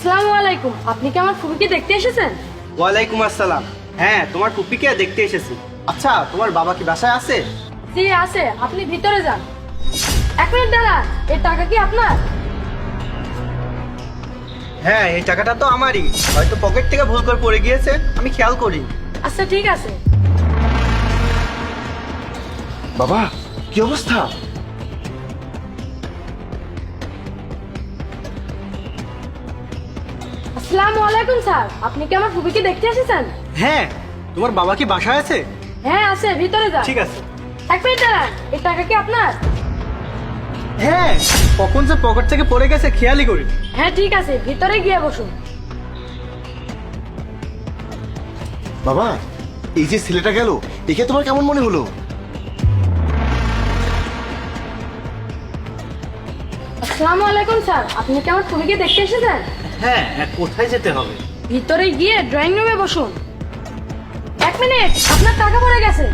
আসসালামু আলাইকুম, আপনি কি আমার ফুপিকে দেখতে এসেছেন? ওয়ালাইকুম আসসালাম। হ্যাঁ, তোমার ফুপিকে দেখতে এসেছি। আচ্ছা, তোমার বাবা কি বাসায় আছে? জি আছে, আপনি ভিতরে যান। 1 মিনিট দাঁড়ান, এই টাকা কি আপনার? হ্যাঁ, এই টাকাটা তো আমারই, হয়তো পকেট থেকে ভুল করে পড়ে গিয়েছে, আমি খেয়াল করি। আচ্ছা ঠিক আছে। বাবা, কি অবস্থা? আসসালামু আলাইকুম স্যার, আপনি কি আমার ফুপিকে দেখতে এসেছেন? হ্যাঁ, তোমার বাবা কি বাসায় আছে? হ্যাঁ আছে, ভিতরে যান। ঠিক আছে। 1 মিনিট দাঁড়ান, এই টাকা কি আপনার? হ্যাঁ, কখন যে পকেট থেকে পড়ে গেছে খেয়ালই করি। হ্যাঁ ঠিক আছে, ভিতরে গিয়ে বসুন। বাবা, এই যে ছেলেটা গেল, একে তোমার কেমন মনে হলো? আসসালামু আলাইকুম স্যার, আপনি কি আমার ফুপিকে দেখতে এসেছেন? হ্যাঁ, কোথায় যেতে হবে? ভিতরে গিয়ে ড্রয়িং রুমে বসুন। 1 মিনিট, আপনার টাকা পড়ে গেছে।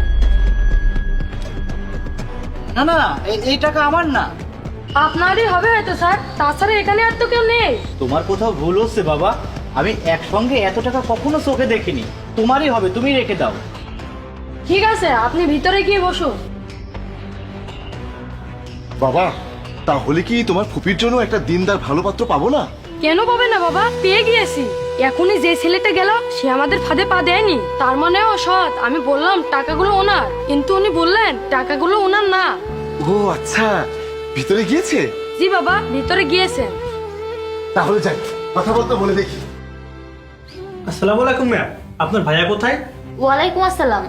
না না, এই টাকা আমার না। আপনারই হবে হয়তো স্যার, তাছাড়া এখানে আর তো কেউ নেই। তোমার কোথাও ভুল হচ্ছে বাবা। আমি একসঙ্গে এত টাকা কখনো চোখে দেখিনি। তোমারই হবে, তুমি রেখে দাও। ঠিক আছে, আপনি ভিতরে গিয়ে বসুন। বাবা, তাহলে কি তোমার ফুপির জন্য একটা দিনদার ভালো পাত্র পাবো না? কেন পাবে না বাবা, পেয়ে গিয়েছি। এখনই যে ছেলেটা গেল সে আমাদের ফাঁদে পা দেয়নি, তার মানে ও সৎ। আমি বললাম টাকাগুলো ওনার, কিন্তু উনি বললেন টাকাগুলো ওনার না। ও আচ্ছা, ভিতরে গিয়েছে? জি বাবা, ভিতরে গিয়েছেন। তাহলে যাই, কথা বলতে বলে দেখি। আসসালামু আলাইকুম ম্যাম, আপনার ভাইয়া কোথায়? ওয়ালাইকুম আসসালাম।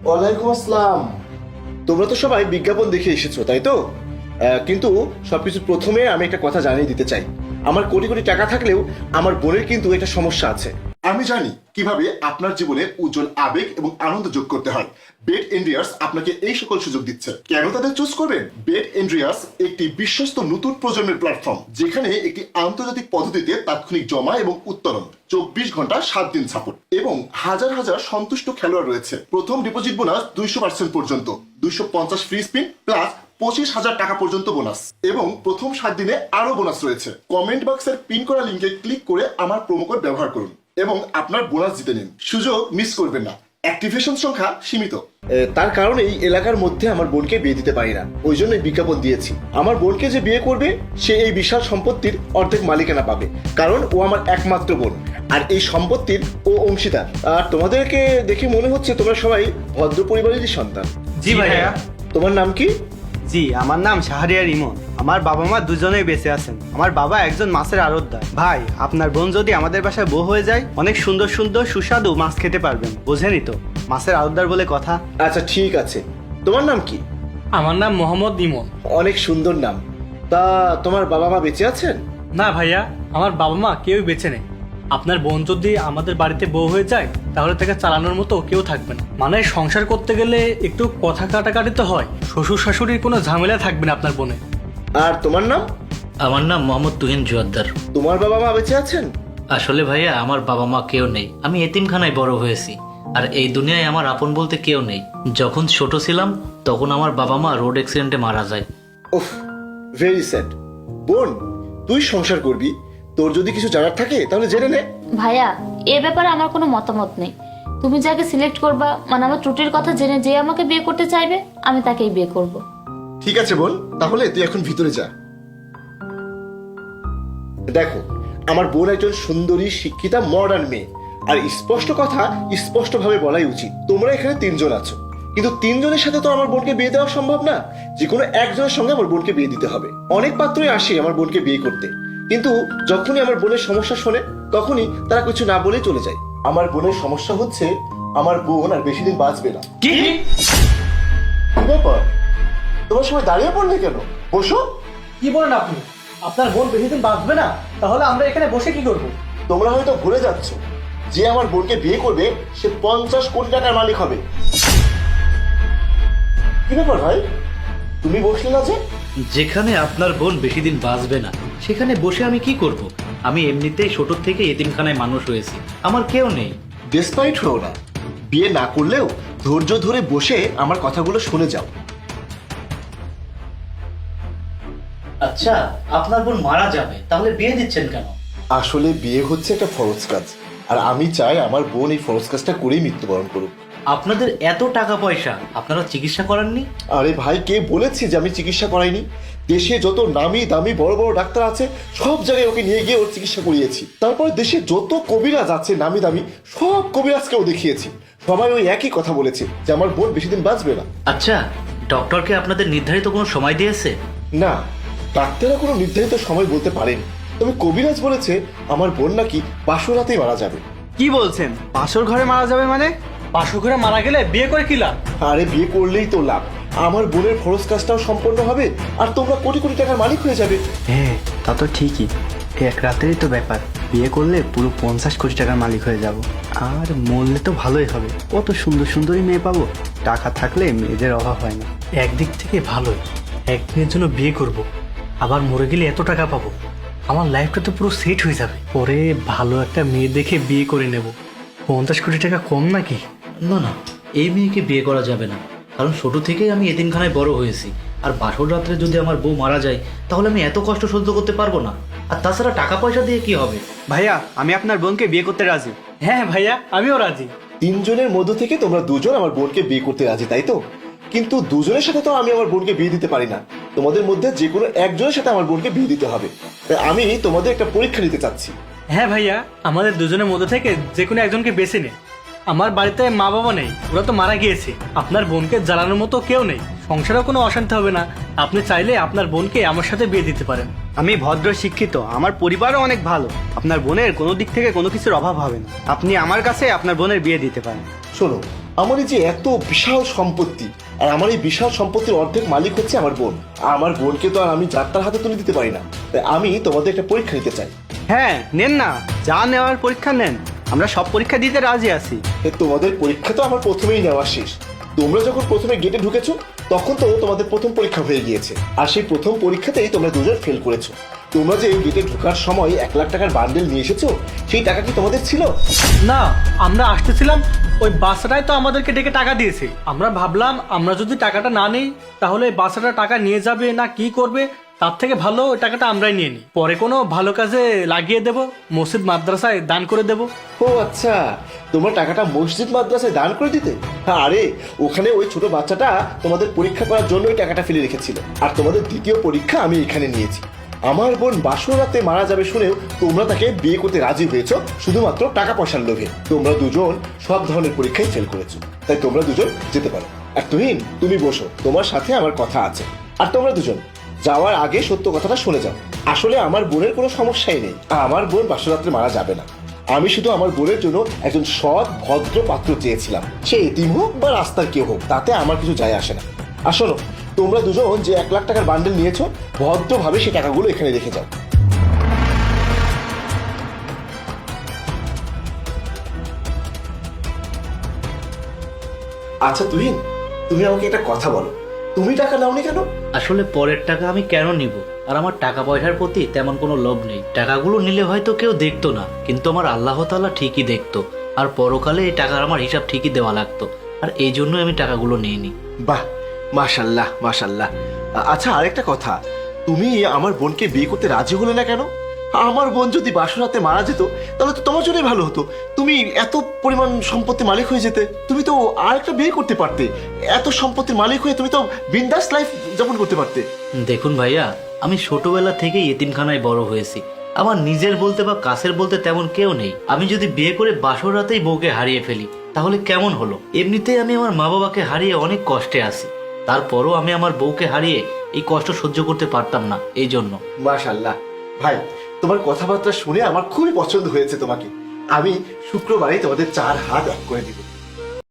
ওয়ালাইকুম আসসালাম। তোমরা তো সবাই বিজ্ঞাপন দেখে এসেছো, তাই তো? কিন্তু সবকিছু প্রথমে আমি একটা কথা জানিয়ে দিতে চাই। আমার কোটি কোটি টাকা থাকলেও আমার বোনের কিন্তু একটা সমস্যা আছে। আমি জানি কিভাবে আপনার জীবনে উজ্জ্বল আবেগ এবং আনন্দ যোগ করতে হয়। বেড এন্ড্রিয়ার্স আপনাকে এই সকল সুযোগ দিচ্ছে। কেন তাদের চুজ করবেন? বেড এন্ড্রিয়ার্স একটি বিশ্বস্ত নতুন প্রজন্মের প্ল্যাটফর্ম, যেখানে একটি আন্তর্জাতিক পদ্ধতিতে তাৎক্ষণিক জমা এবং উত্তোলন, 24 ঘন্টা 7 দিন সাপোর্ট এবং হাজার হাজার সন্তুষ্ট খেলোয়াড় রয়েছে। প্রথম ডিপোজিট বোনাস 200% পর্যন্ত, 250 ফ্রি স্পিন প্লাস 25,000 টাকা পর্যন্ত বোনাস, এবং প্রথম 7 দিনে আরো বোনাস রয়েছে। কমেন্ট বক্সের পিন করা লিঙ্কে ক্লিক করে আমার প্রোমো কোড ব্যবহার করুন এবং আপনার বোনাস জিতে নিন। সুযোগ মিস করবেন না। অ্যাক্টিভেশন সংখ্যা সীমিত। তার কারণে এই এলাকার মধ্যে আমার বোনকে বিয়ে দিতে পারি না, ওই জন্যই বিজ্ঞাপন দিয়েছি। আমার বোনকে যে বিয়ে করবে সে এই বিশাল সম্পত্তির অর্ধেক মালিকানা পাবে, কারণ ও আমার একমাত্র বোন আর এই সম্পত্তির ও অংশীদার। আর তোমাদেরকে দেখে মনে হচ্ছে তোমরা সবাই ভদ্র পরিবারেরই সন্তান। জি ভাইয়া। তোমার নাম কি? জি, আমার নাম শাহরিয়ার ইমন। আমার বাবা মা দুজনেই বেঁচে আছেন। আমার বাবা একজন মাছের আড়তদার। ভাই, আপনার বোন যদি আমাদের বাসায় বউ হয়ে যায়, অনেক সুন্দর সুন্দর সুস্বাদু মাছ খেতে পারবেন। বোঝেনই তো, মাছের আড়তদার বলে কথা। আচ্ছা ঠিক আছে, তোমার নাম কি? আমার নাম মোহাম্মদ ইমন। অনেক সুন্দর নাম। তা তোমার বাবা মা বেঁচে আছেন? না ভাইয়া, আমার বাবা মা কেউই বেঁচে নেই। আপনার বোন যদি আমাদের বাড়িতে বউ হয়ে যায়, তাহলে তাকে চালানোর মতো কেউ থাকবে না। মানে সংসার করতে গেলে একটু কথা কাটাকাটি তো হয়, শ্বশুর শাশুড়ির কোনো ঝামেলা থাকবে না আপনার বোনে। আর তোমার নাম? আমার নাম মোহাম্মদ তুহিন জোয়াদ্দার। তোমার বাবা মা বেঁচে আছেন? আসলে ভাইয়া, আমার বাবা মা কেউ নেই। আমি এতিমখানায় বড় হয়েছি, আর এই দুনিয়ায় আমার আপন বলতে কেউ নেই। যখন ছোট ছিলাম তখন আমার বাবা মা রোড অ্যাক্সিডেন্টে মারা যায়। উফ, ভেরি স্যাড। বোন, তুই সংসার করবি, তোর যদি কিছু জানার থাকে তাহলে জেনে নে। ভাইয়া, এ ব্যাপারে আমার কোনো মতামত নেই। তুমি যাকে সিলেক্ট করবা, মানে আমার ত্রুটির কথা জেনে যে আমাকে বিয়ে করতে চাইবে, আমি তাকেই বিয়ে করব। ঠিক আছে বোন, তাহলে তুই এখন ভিতরে যা। দেখো, আমার বোন একজন সুন্দরী, শিক্ষিতা, মডার্ন মেয়ে। আর স্পষ্ট কথা স্পষ্ট ভাবে বলাই উচিত। তোমরা এখানে 3 জন আছো, কিন্তু 3 জনের সাথে তো আমার বোনকে বিয়ে দেওয়া সম্ভব না। যে কোনো একজনের সঙ্গে আমার বোনকে বিয়ে দিতে হবে। অনেক পাত্রই আসে আমার বোনকে বিয়ে করতে, কিন্তু যখনই আমার বোনের সমস্যা শোনে তখনই তারা কিছু না বলে চলে যায়। আমার বোনের সমস্যা হচ্ছে আমার বোন আর বেশি দিন বাঁচবে না। কি? কি ব্যাপার, তোমার সবাই দাঁড়িয়ে পড়লে কেন? বসো। কি বলেন আপনি? আপনার বোন বেশি দিন বাঁচবে না? তাহলে আমরা এখানে বসে কি করব? তোমরা হয়তো ভুলে যাচ্ছ, যে আমার বোনকে বিয়ে করবে সে 50 কোটি টাকার মালিক হবে। কি ব্যাপার ভাই, তুমি বসলে না যে? যেখানে আপনার বোন বেশি দিন বাঁচবে না, সেখানে বসে আমি কি করব? আমি এমনিতেই ছোট থেকে এতিমখানায় মানুষ হয়েছি, আমার কেউ নেই। ডেসপাইট হও না, বিয়ে না করলেও ধৈর্য ধরে বসে আমার কথাগুলো শুনে যাও। আচ্ছা, আপনার বোন মারা যাবে, তাহলে বিয়ে দিচ্ছেন কেন? আসলে বিয়ে হচ্ছে একটা ফরজ কাজ, আর আমি চাই আমার বোন এই ফরজ কাজটা করেই মৃত্যুবরণ করুক। আপনাদের এত টাকা পয়সা, আপনারা চিকিৎসা করাননি? আরে ভাই, কে বলেছে যে আমি চিকিৎসা করাইনি? দেশে যত নামি দামি বড় বড় ডাক্তার আছে সব জায়গায় ওকে নিয়ে গিয়ে ওর চিকিৎসা করিয়েছি। তারপরে দেশে যত কবিরাজ আছে নামি দামি সব কবিরাজকেও দেখিয়েছি। সবাই ওই একই কথা বলেছে যে আমার বোন বেশি দিন বাঁচবে না। আচ্ছা, ডক্টরকে আপনাদের নির্ধারিত কোনো সময় দিয়েছে? না, ডাক্তাররা কোনো নির্ধারিত সময় বলতে পারেনি, তবে কবিরাজ বলেছে আমার বোন নাকি বাসরাতেই মারা যাবে। কি বলছেন? বাসর ঘরে মারা যাবে মানে? বাসর ঘরে মারা গেলে বিয়ে করে কি লাভ? আরে বিয়ে করলেই তো লাভ, আমার বোনের ফরজ কাজটাও সম্পন্ন হবে আর তোমরা কোটি কোটি টাকার মালিক হয়ে যাবে। হ্যাঁ, তা তো ঠিকই। এক রাতেরই তো ব্যাপার, বিয়ে করলে পুরো 50 কোটি টাকার মালিক হয়ে যাব। আর মরলে তো ভালোই হবে, কত সুন্দর সুন্দরী মেয়ে পাবো। টাকা থাকলে মেয়েদের অভাব হয় না। একদিক থেকে ভালোই, একদিনের জন্য বিয়ে করব, আবার মরে গেলে এত টাকা পাবো। আমার লাইফটা তো পুরো সেট হয়ে যাবে। পরে ভালো একটা মেয়ে দেখে বিয়ে করে নেব। 50 কোটি টাকা কম নাকি? না না, এই মেয়েকে বিয়ে করা যাবে না, কারণ ছোট থেকেই আমি এতিমখানায় বড় হয়েছি। আর বাসর রাত্রে যদি আমার বউ মারা যায়, তাহলে আমি এত কষ্ট সহ্য করতে পারবো না। আর তাছাড়া টাকা পয়সা দিয়ে কি হবে? ভাইয়া, আমি আপনার বোনকে বিয়ে করতে রাজি। হ্যাঁ ভাইয়া, আমিও রাজি। তিনজনের মধ্য থেকে তোমরা দুজন আমার বোনকে বিয়ে করতে রাজি, তাই তো? কিন্তু দুজনের সাথে তো আমি আমার বোনকে বিয়ে দিতে পারি না। তোমাদের মধ্যে যে কোনো একজনের সাথে আমার বোনকে বিয়ে দিতে হবে। তাই আমি তোমাদের একটা পরীক্ষা নিতে চাচ্ছি। হ্যাঁ ভাইয়া, আমাদের দুজনের মধ্যে থেকে যে কোনো একজনকে বেছে নে। আমার বাড়িতে মা বাবা নেই, ওরা তো মারা গিয়েছে। আপনার বোনকে জ্বালানোর মতো কেউ নেই, সংসারেও কোনো অশান্তি হবে না। আপনি চাইলে আপনার বোনকে আমার সাথে বিয়ে দিতে পারেন। আমি ভদ্র শিক্ষিত, আমার পরিবারও অনেক ভালো। আপনার বোনের কোনো দিক থেকে কোনো কিছুর অভাব হবে না। আপনি আমার কাছে আপনার বোনের বিয়ে দিতে পারেন। শোনো, আমার এই যে এত বিশাল সম্পত্তি, আর আমার এই বিশাল সম্পত্তির অর্ধেক মালিক হচ্ছে আমার বোন। আমার বোনকে তো আর আমি যাত্রার হাতে তুলে দিতে পারি না। তাই আমি তোমাদের একটা পরীক্ষা নিতে চাই। হ্যাঁ, নেন না, যা নেওয়ার পরীক্ষা নেন, আমরা সব পরীক্ষা দিতে রাজি আছি। তোমাদের পরীক্ষা তো আমার প্রথমেই নেওয়া শেষ। তোমরা যখন প্রথমে গেটে ঢুকেছো তখন তো তোমাদের প্রথম পরীক্ষা হয়ে গিয়েছে, আর সেই প্রথম পরীক্ষাতেই তোমরা দুজন ফেল করেছো। তোমরা যে এই গেটে ঢোকার সময় 1 লাখ টাকার বান্ডেল নিয়ে এসেছো, সেই টাকা কি তোমাদের ছিল? না, আমরা আসতেছিলাম, ওই বাসাটাই তো আমাদেরকে ডেকে টাকা দিয়েছে। আমরা ভাবলাম আমরা যদি টাকাটা না নেই তাহলে বাসাটা টাকা নিয়ে যাবে না কি করবে, তার থেকে ভালো ওই টাকাটা আমরাই নিয়ে নিই, পরে কোনো ভালো কাজে লাগিয়ে দেব, মসজিদ মাদ্রাসায় দান করে দেব। ও আচ্ছা, তোমরা টাকাটা মসজিদ মাদ্রাসায় দান করে দিতে? আরে ওখানে ওই ছোট বাচ্চাটা তোমাদের পরীক্ষা করার জন্য ওই টাকাটা ফেলে রেখেছিল, আর তোমাদের দ্বিতীয় পরীক্ষা আমি এখানে নিয়েছি। আমার বোন বাসর রাতে মারা যাবে শুনেও তোমরা তাকে বিয়ে করতে রাজি হয়েছো শুধুমাত্র টাকা পয়সার লোভে। তোমরা দুজন সব ধরনের পরীক্ষায় ফেল করেছো, তাই তোমরা দুজন যেতে পারো। আর তুমি বসো, তোমার সাথে আমার কথা আছে। আর তোমরা দুজন যাওয়ার আগে সত্য কথাটা শুনে যাও। আসলে আমার বোনের কোনো সমস্যাই নেই, আমার বোন বাসরাত্রে মারা যাবে না। আমি শুধু আমার বোনের জন্য একজন সৎ ভদ্র পাত্র চেয়েছিলাম, সে এতিম হোক বা রাস্তার কেউ হোক, তাতে আমার কিছু যায় আসে না। আর শোনো, তোমরা দুজন যে 1 লাখ টাকার বান্ডেল নিয়েছো, ভদ্রভাবে সেই টাকাগুলো এখানে রেখে যাও। আচ্ছা তুমি আমাকে একটা কথা বলো, তুমি টাকা নাওনি কেন? আসলে পরের টাকা আমি কেন নিব? আর আমার টাকা পয়সার প্রতি তেমন কোনো লোভ নেই। টাকাগুলো নিলে হয়তো কেউ দেখতো না, কিন্তু আমার আল্লাহ তাআলা ঠিকই দেখতো, আর পরকালে এই টাকার আমার হিসাব ঠিকই দেওয়া লাগতো। আর এই জন্যই আমি টাকাগুলো নিইনি। বাহ, মাশাল্লাহ মাশাল্লাহ। আচ্ছা, আরেকটা কথা, তুমি আমার বোনকে বিয়ে করতে রাজি হলে না কেন? আমার বোন যদি বাসরাতে মারা যেত তাহলে তো তোমার জন্যই ভালো হতো। তুমি এত পরিমাণ সম্পত্তি মালিক হয়ে যেতে, তুমি তো আরেকটা বিয়ে করতে পারতে। এত সম্পত্তির মালিক হয়ে তুমি তো বিন্দাস লাইফ যাপন করতে পারতে। দেখুন ভাইয়া, আমি ছোটবেলা থেকেই এতিমখানায় বড় হয়েছি। আমার নিজের বলতে বা কাছের বলতে তেমন কেউ নেই। আমি যদি বিয়ে করে বাসর রাতেই বউকে হারিয়ে ফেলি তাহলে কেমন হলো? এমনিতেই আমি আমার মা বাবাকে হারিয়ে অনেক কষ্টে আছি, তারপরও আমি আমার বউকে হারিয়ে এই কষ্ট সহ্য করতে পারতাম না, এই জন্য। মাশাল্লাহ ভাই, তোমার কথাবার্তা শুনে আমার খুবই পছন্দ হয়েছে তোমাকে। আমি শুক্রবারে তোমাদের 4 হাত এক করে দিব।